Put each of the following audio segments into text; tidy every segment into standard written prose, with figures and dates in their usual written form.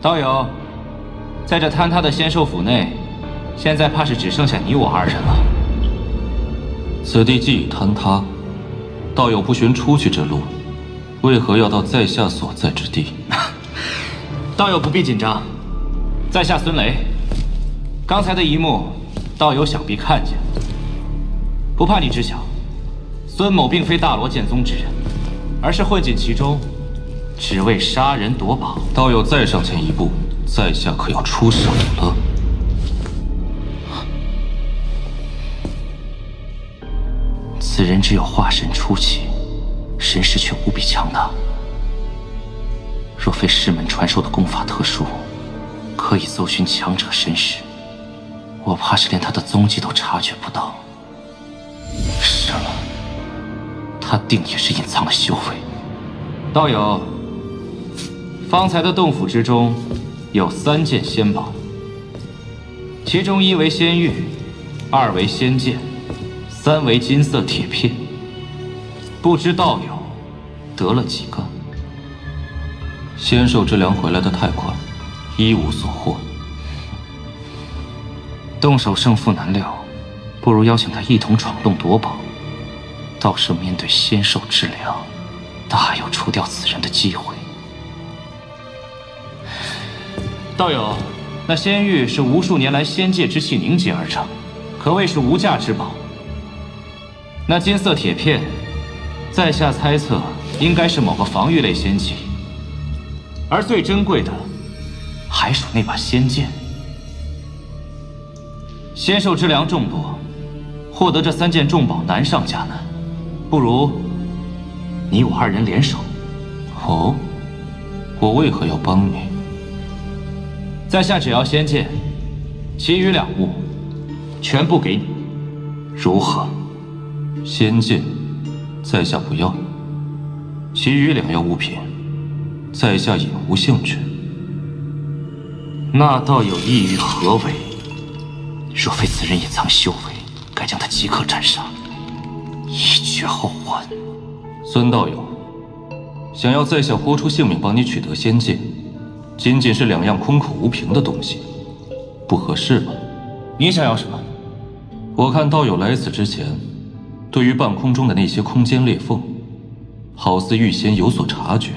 道友，在这坍塌的仙兽府内，现在怕是只剩下你我二人了。此地既已坍塌，道友不寻出去之路，为何要到在下所在之地？道友不必紧张，在下孙雷。刚才的一幕，道友想必看见。不怕你知晓，孙某并非大罗剑宗之人，而是混进其中，只为杀人夺宝。道友再上前一步，在下可要出手了。此人只有化神初期，神识却无比强大。若非师门传授的功法特殊，可以搜寻强者身世，我怕是连他的踪迹都察觉不到。是了，他定也是隐藏了修为。道友，方才的洞府之中有3件仙宝，其中1为仙玉，2为仙剑，3为金色铁片。不知道友得了几个？仙兽之粮回来的太快，一无所获。动手胜负难料，不如邀请他一同闯洞夺宝。到时面对仙兽之粮，大有除掉此人的机会。道友，那仙玉是无数年来仙界之气凝结而成，可谓是无价之宝。那金色铁片，在下猜测应该是某个防御类仙器，而最珍贵的还属那把仙剑。仙兽之粮众多，获得这3件重宝难上加难，不如你我2人联手。哦，我为何要帮你？在下只要仙剑，其余2物全部给你，如何？仙剑，在下不要；其余2样物品，在下也无兴趣。那倒有意于何为？若非此人隐藏修为，该将他即刻斩杀，以绝后患。孙道友，想要在下豁出性命帮你取得仙剑，仅仅是2样空口无凭的东西，不合适吧？你想要什么？我看道友来此之前，对于半空中的那些空间裂缝，好似预先有所察觉。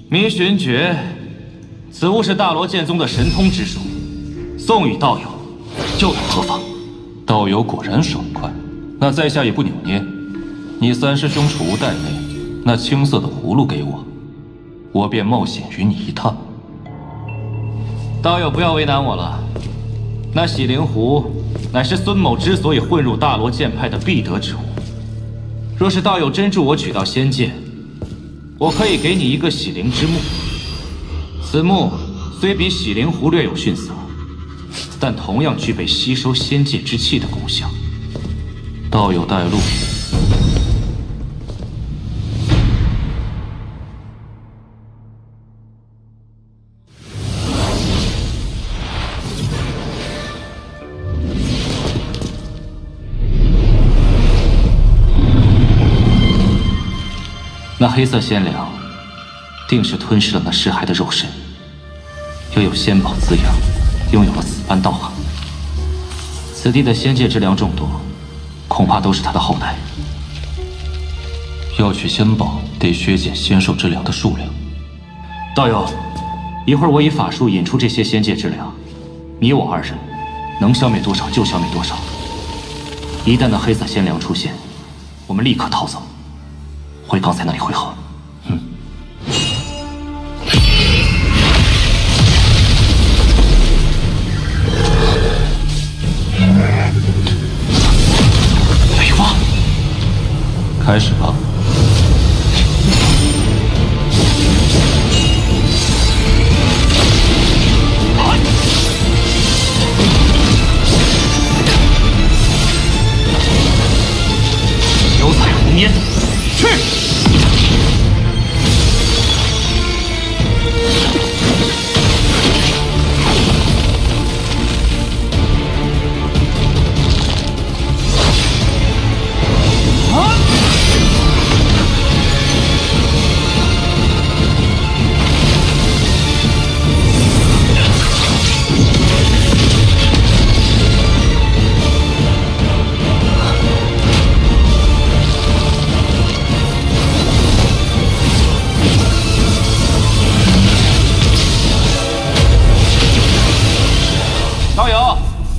迷寻诀，此物是大罗剑宗的神通之术，送与道友，又有何妨？道友果然爽快，那在下也不扭捏。你3师兄储物袋内那青色的葫芦给我，我便冒险与你一趟。道友不要为难我了，那洗灵壶乃是孙某之所以混入大罗剑派的必得之物。若是道友真助我取到仙剑，我可以给你一个洗灵之木。此木虽比洗灵壶略有逊色，但同样具备吸收仙界之气的功效。道友带路。那黑色仙粮，定是吞噬了那尸骸的肉身，又有仙宝滋养，拥有了此般道行。此地的仙界之粮众多，恐怕都是他的后代。要取仙宝，得削减仙兽之粮的数量。道友，一会儿我以法术引出这些仙界之粮，你我2人能消灭多少就消灭多少。一旦那黑色仙粮出现，我们立刻逃走，回刚才那里汇合。雷王，开始吧。油彩红烟，去！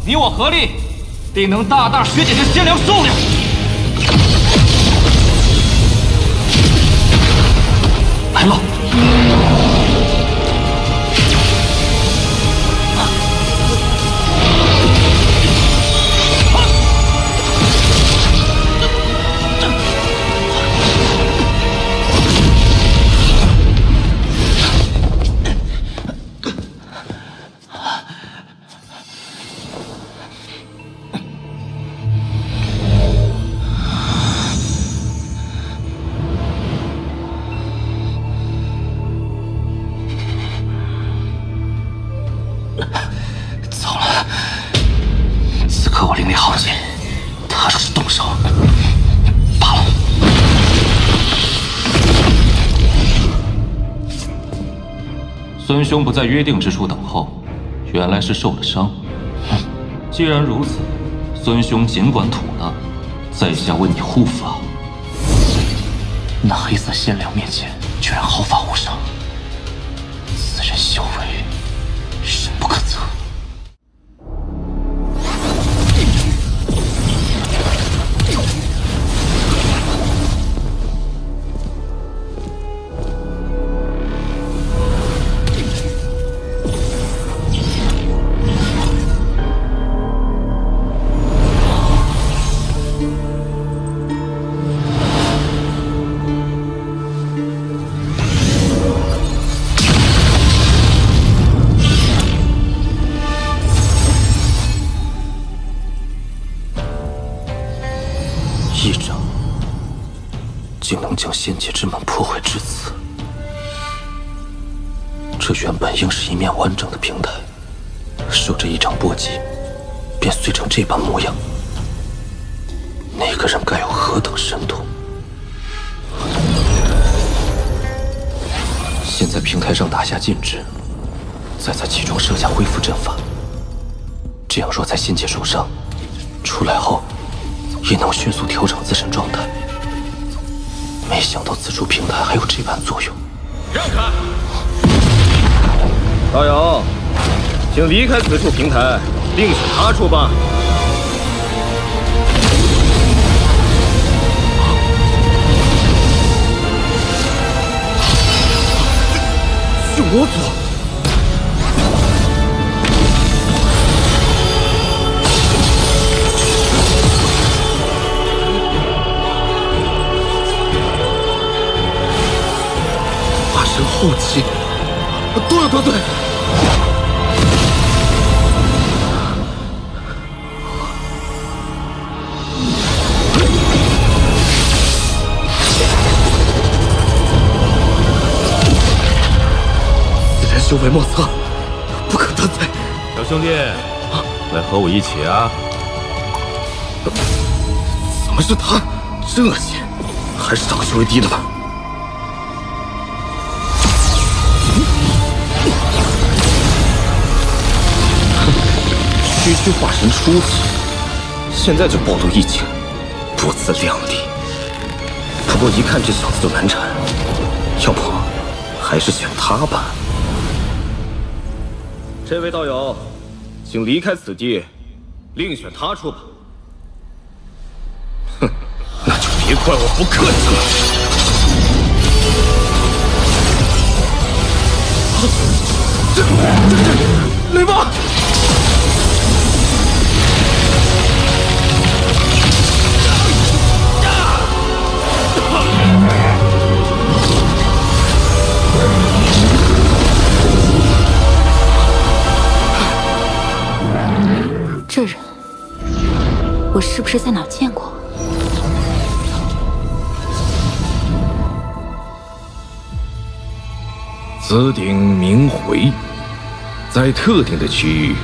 你我合力，定能大大削减这仙粮数量。来了！糟了！此刻我灵力耗尽，他若是动手，罢了。孙兄不在约定之处等候，原来是受了伤。既然如此，孙兄尽管吐纳，在下为你护法。那黑色仙粮面前，居然毫发无伤，此人修为深不可测。一掌竟能将仙界之门破坏至此，这原本应是一面完整的平台，受这一掌波及，便碎成这般模样。那个人该有何等神通？先在平台上打下禁制，再在其中设下恢复阵法，这样若在仙界受伤，出来后也能迅速调整自身状态。没想到此处平台还有这般作用。让开！道友，请离开此处平台，另选他处吧。是我祖！后期，对，此人修为莫测，不可得罪。小兄弟，来和我一起啊！怎么是他？这些还是长修为低的吧？区区化神初期，现在就暴露异境，不自量力。不过一看这小子就难缠，要不还是选他吧。这位道友，请离开此地，另选他处吧。哼，那就别怪我不客气了。雷霸！这人，我是不是在哪儿见过？此鼎名回，在特定的区域，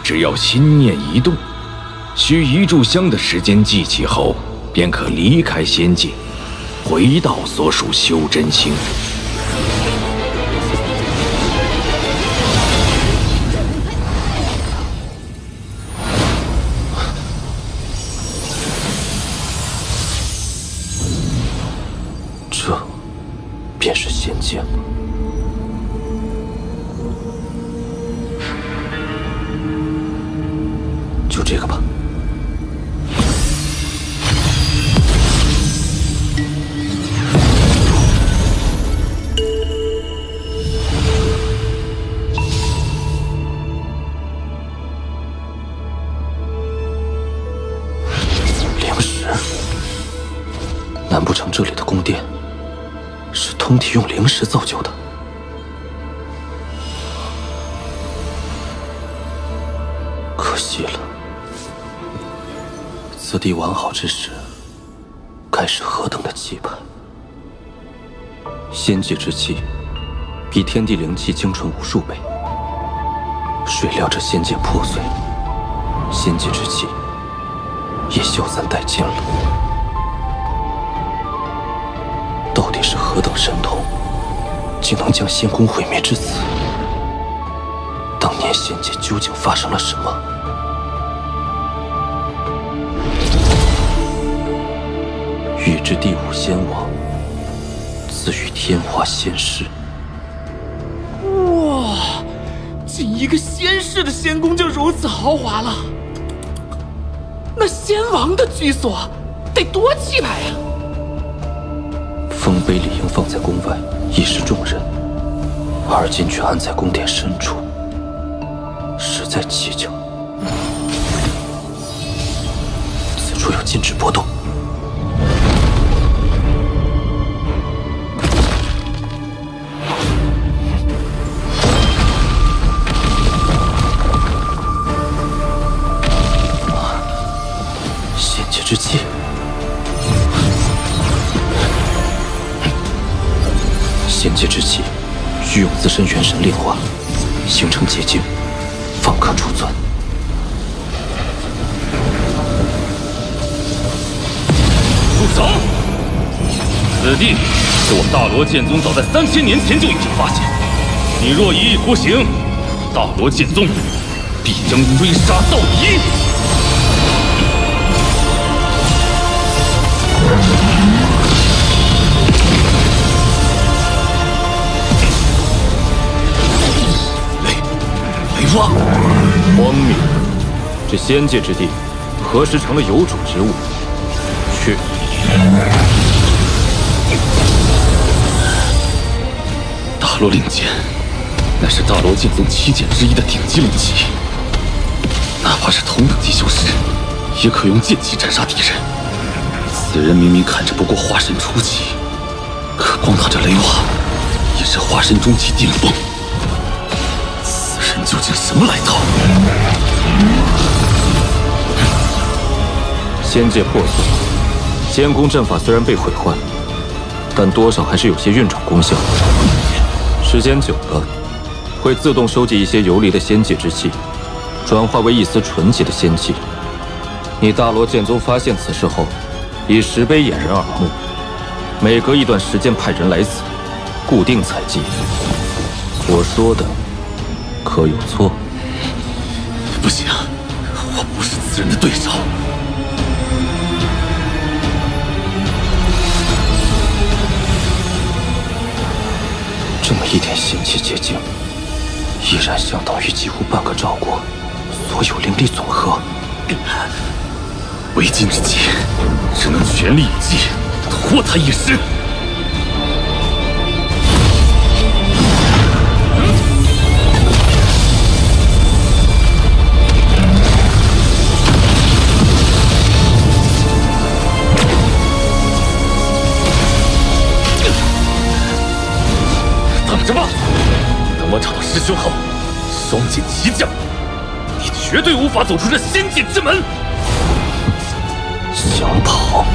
只要心念一动，需一炷香的时间记起后，便可离开仙界，回到所属修真星。这便是仙界吗？就这个吧。灵石，难不成这里的宫殿是通体用灵石造就的？可惜了，此地完好之时，该是何等的气派！仙界之气，比天地灵气精纯无数倍。谁料这仙界破碎，仙界之气也消散殆尽了。到底是何等神通，竟能将仙宫毁灭至此？当年仙界究竟发生了什么？欲知第五仙王，自与天华仙师。哇，仅一个仙室的仙宫就如此豪华了，那仙王的居所得多气派呀！丰碑理应放在宫外，以示众人，而今却安在宫殿深处，实在蹊跷。此处有禁止波动。仙界之气。仙界之气，需用自身元神炼化，形成结晶，方可储存。住手！此地是我大罗剑宗早在3000年前就已经发现，你若一意孤行，大罗剑宗必将追杀到底。雷蛙，荒谬！这仙界之地，何时成了有主之物？去！大罗令剑，乃是大罗剑宗7剑之一的顶级灵器，哪怕是同等级修士，也可用剑气斩杀敌人。此人明明看着不过化神初期，可光他这雷蛙，也是化神中期顶峰。此人究竟什么来头？仙界破碎，仙宫阵法虽然被毁坏，但多少还是有些运转功效。时间久了，会自动收集一些游离的仙界之气，转化为一丝纯洁的仙气。你大罗剑宗发现此事后，以石碑掩人耳目，每隔一段时间派人来此，固定采集。我说的可有错？不行，我不是此人的对手。这么一点仙气结晶，依然相当于几乎半个赵国所有灵力总和。为今之计，只能全力以赴，拖他一时。等着吧，等我找到师兄后，双剑齐降，你绝对无法走出这仙界之门。想跑？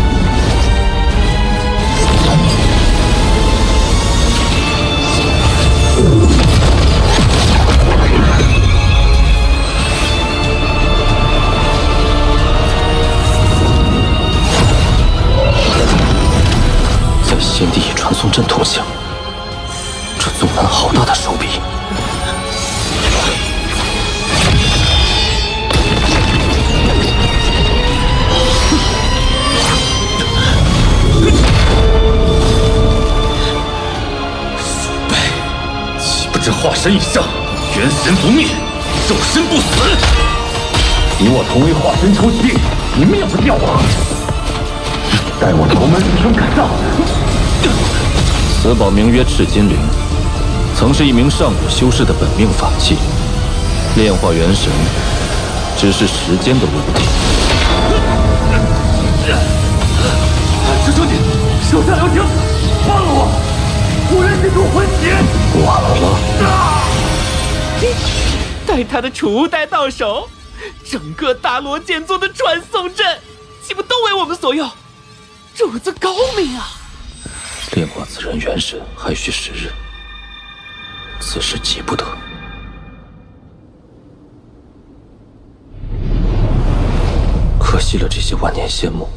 在仙地以传送阵通行，这宗门好大的手笔！这化神以上，元神不灭，肉身不死。与我同为化身出去，你灭不掉我！待我头门自身改造。此宝名曰赤金灵，曾是一名上古修士的本命法器，炼化元神只是时间的问题。师兄弟，手下留情，放了我！无人进入魂血。完了！待他的储物袋到手，整个大罗剑宗的传送阵岂不都为我们所用？主子高明啊！炼化此人元神还需时日，此事急不得。可惜了这些万年仙木，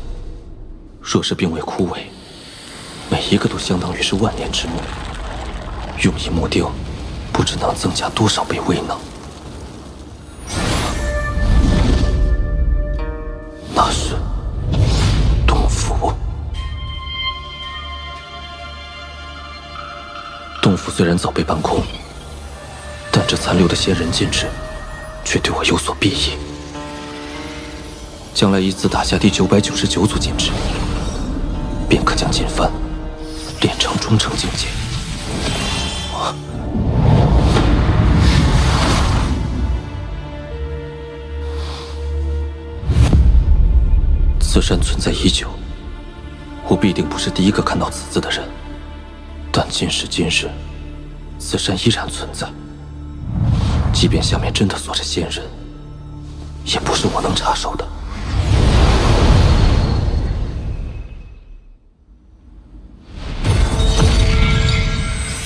若是并未枯萎，每一个都相当于是万年之木，用以木雕，不知能增加多少倍威能。那是洞府。洞府虽然早被搬空，但这残留的仙人禁制，却对我有所裨益。将来依次打下第999组禁制，便可将锦幡炼成中层境界。此山存在已久，我必定不是第一个看到此字的人。但今时今日，此山依然存在。即便下面真的锁着仙人，也不是我能插手的。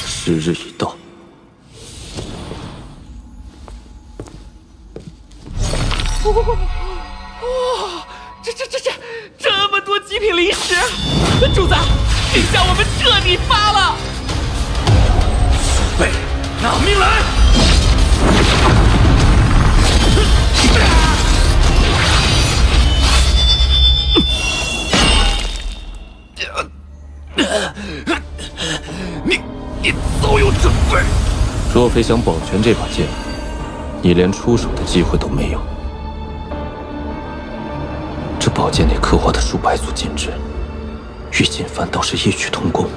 时日已到。哇！这么多极品灵石，主子，这下我们彻底发了！备，拿命来！你早有准备。若非想保全这把剑，你连出手的机会都没有。这宝剑内刻画的数百组禁制，与锦幡倒是异曲同工。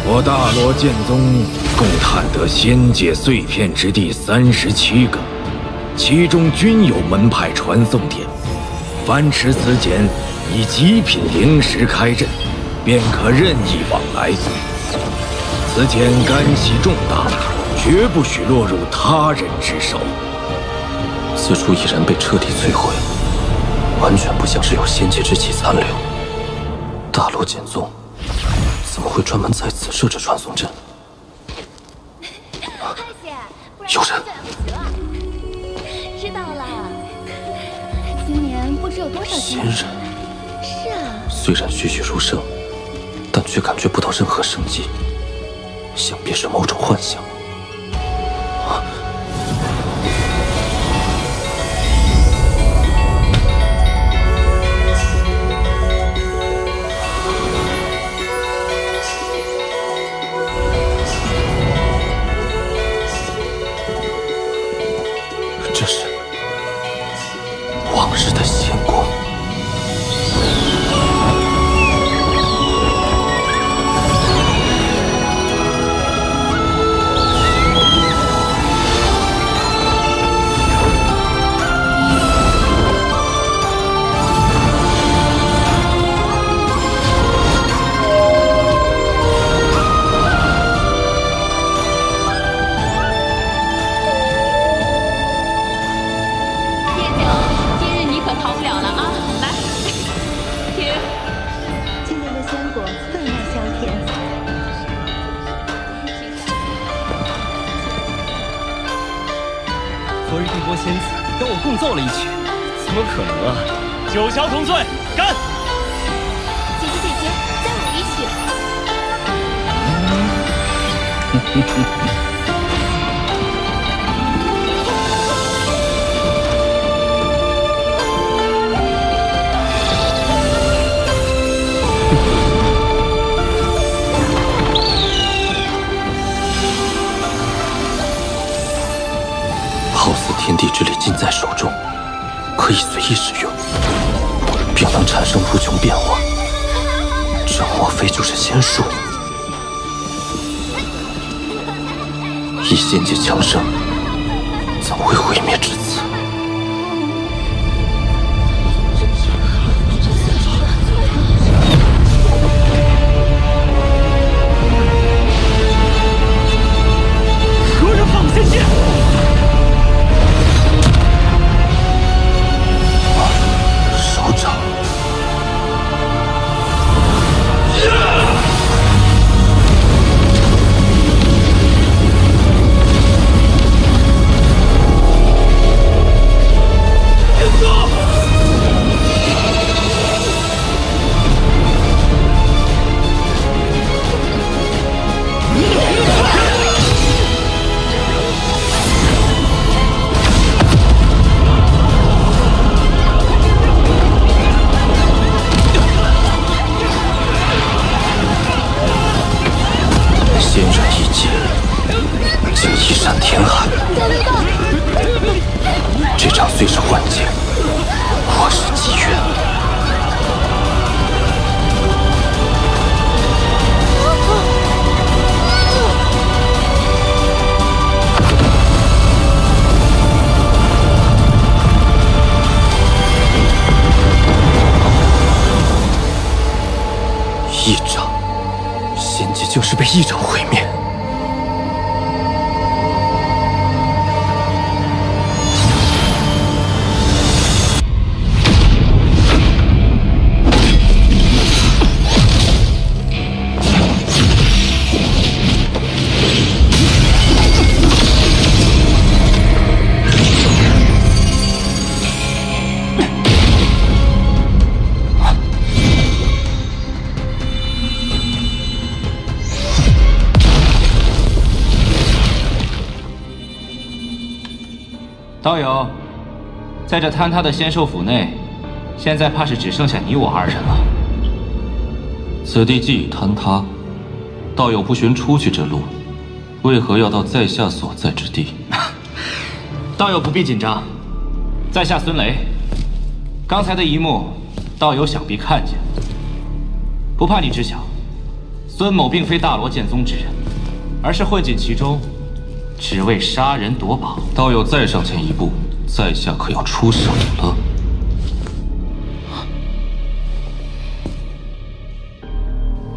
我大罗剑宗共探得仙界碎片之地37个，其中均有门派传送点。凡持此剑，以极品灵石开阵，便可任意往来。此剑干系重大，绝不许落入他人之手。此处已然被彻底摧毁，完全不像是有仙界之气残留。大罗剑宗怎么会专门在此设置传送阵？有人！知道了。今年不知有多少仙人。是啊。虽然栩栩如生，但却感觉不到任何生机，想必是某种幻象。这是往日的仙光。昨日帝国仙子跟我共奏了一曲，怎么可能啊！九霄同罪，干！姐姐，再舞一曲。天地之力尽在手中，可以随意使用，并能产生无穷变化。这莫非就是仙术？以仙界强盛，怎会毁灭至此？何人放仙剑？首长。仙刃一剑，竟一闪天海。这场虽是幻境，或是机缘。一掌，仙界就是被一掌毁灭。道友，在这坍塌的仙兽府内，现在怕是只剩下你我二人了。此地既已坍塌，道友不寻出去之路，为何要到在下所在之地？道友不必紧张，在下孙雷。刚才的一幕，道友想必看见。不怕你知晓，孙某并非大罗剑宗之人，而是混进其中，只为杀人夺宝。道友再上前一步，在下可要出手了。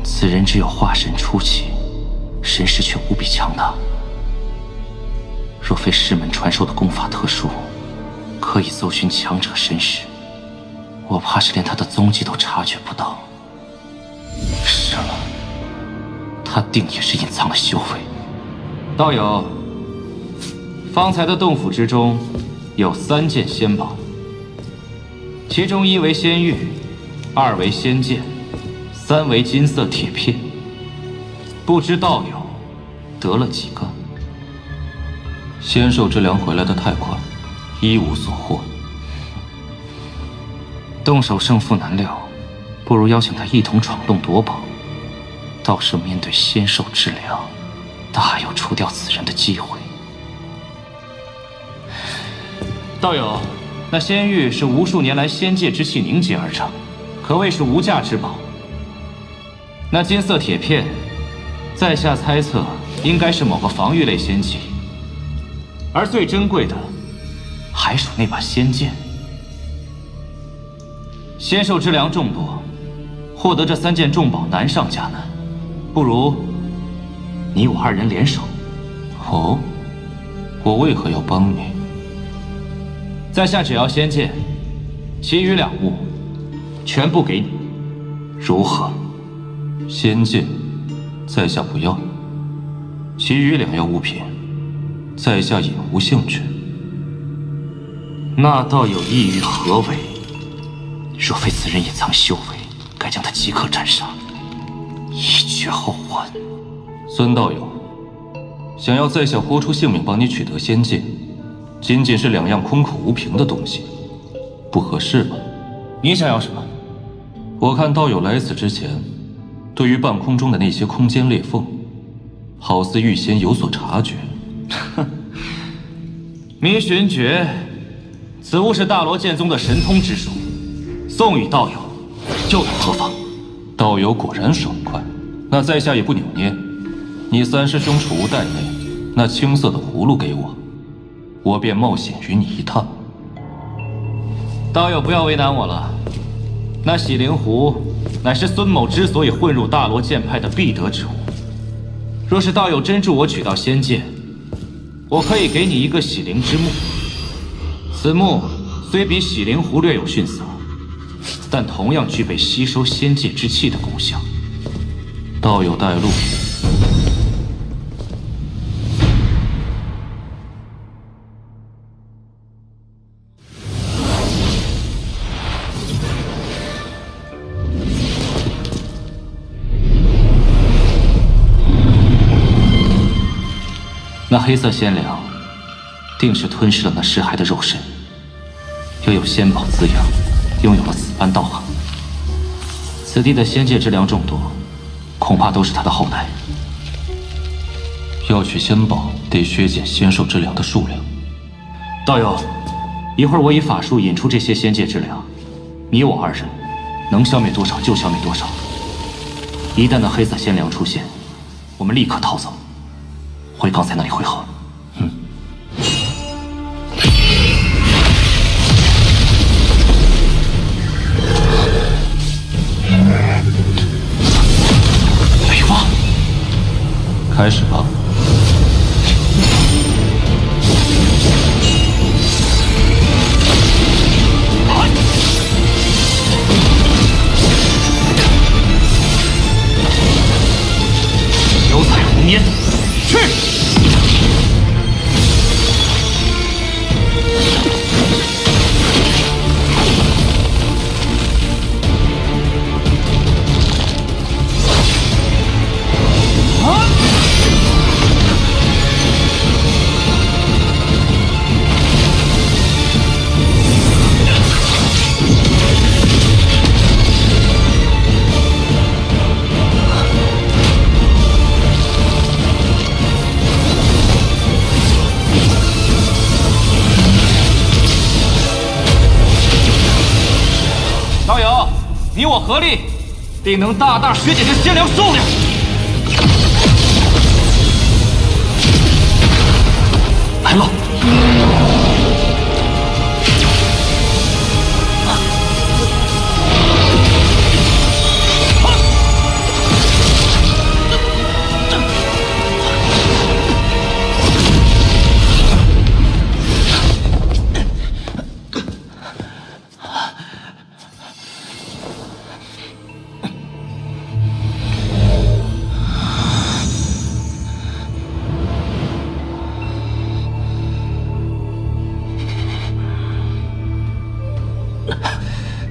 此人只有化神初期，神识却无比强大。若非师门传授的功法特殊，可以搜寻强者神识，我怕是连他的踪迹都察觉不到。是了，他定也是隐藏了修为。道友，方才的洞府之中有3件仙宝，其中1为仙玉，2为仙剑，3为金色铁片。不知道友得了几个？仙兽之粮回来的太快，一无所获。动手胜负难料，不如邀请他一同闯洞夺宝。到时面对仙兽之粮，大有除掉此人的机会。道友，那仙玉是无数年来仙界之气凝结而成，可谓是无价之宝。那金色铁片，在下猜测应该是某个防御类仙器，而最珍贵的还属那把仙剑。仙兽之粮众多，获得这3件重宝难上加难，不如你我2人联手。哦，我为何要帮你？在下只要仙剑，其余2物全部给你，如何？仙剑，在下不要；其余2样物品，在下也无兴趣。那道友意欲何为？若非此人隐藏修为，该将他即刻斩杀，以绝后患。孙道友，想要在下豁出性命帮你取得仙剑，仅仅是2样空口无凭的东西，不合适吧？你想要什么？我看道友来此之前，对于半空中的那些空间裂缝，好似预先有所察觉。迷寻诀，此物是大罗剑宗的神通之术，送与道友，又能何妨？道友果然爽快，那在下也不扭捏。你三师兄储物袋内那青色的葫芦给我，我便冒险与你一趟。道友不要为难我了，那洗灵壶乃是孙某之所以混入大罗剑派的必得之物。若是道友真助我取到仙剑，我可以给你一个洗灵之木。此木虽比洗灵壶略有逊色，但同样具备吸收仙界之气的功效。道友带路。那黑色仙凉，定是吞噬了那尸骸的肉身，又有仙宝滋养，拥有了此般道行。此地的仙界之粮众多，恐怕都是他的后代。要取仙宝，得削减仙兽之粮的数量。道友，一会儿我以法术引出这些仙界之粮，你我二人能消灭多少就消灭多少。一旦那黑色仙凉出现，我们立刻逃走。回刚才那里汇合。雷王，开始吧。九彩红烟，去！道友，你我合力，定能大大削减这仙粮数量。来了！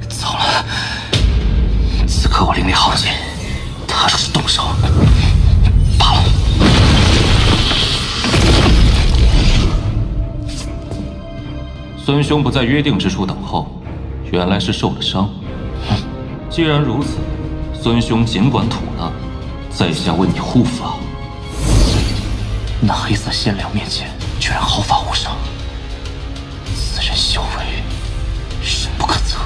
糟了！此刻我灵力耗尽，他若是动手，罢了。孙兄不在约定之处等候，原来是受了伤。既然如此，孙兄尽管吐纳，在下为你护法。那黑色仙凉面前居然毫发无伤，此人修为深不可测。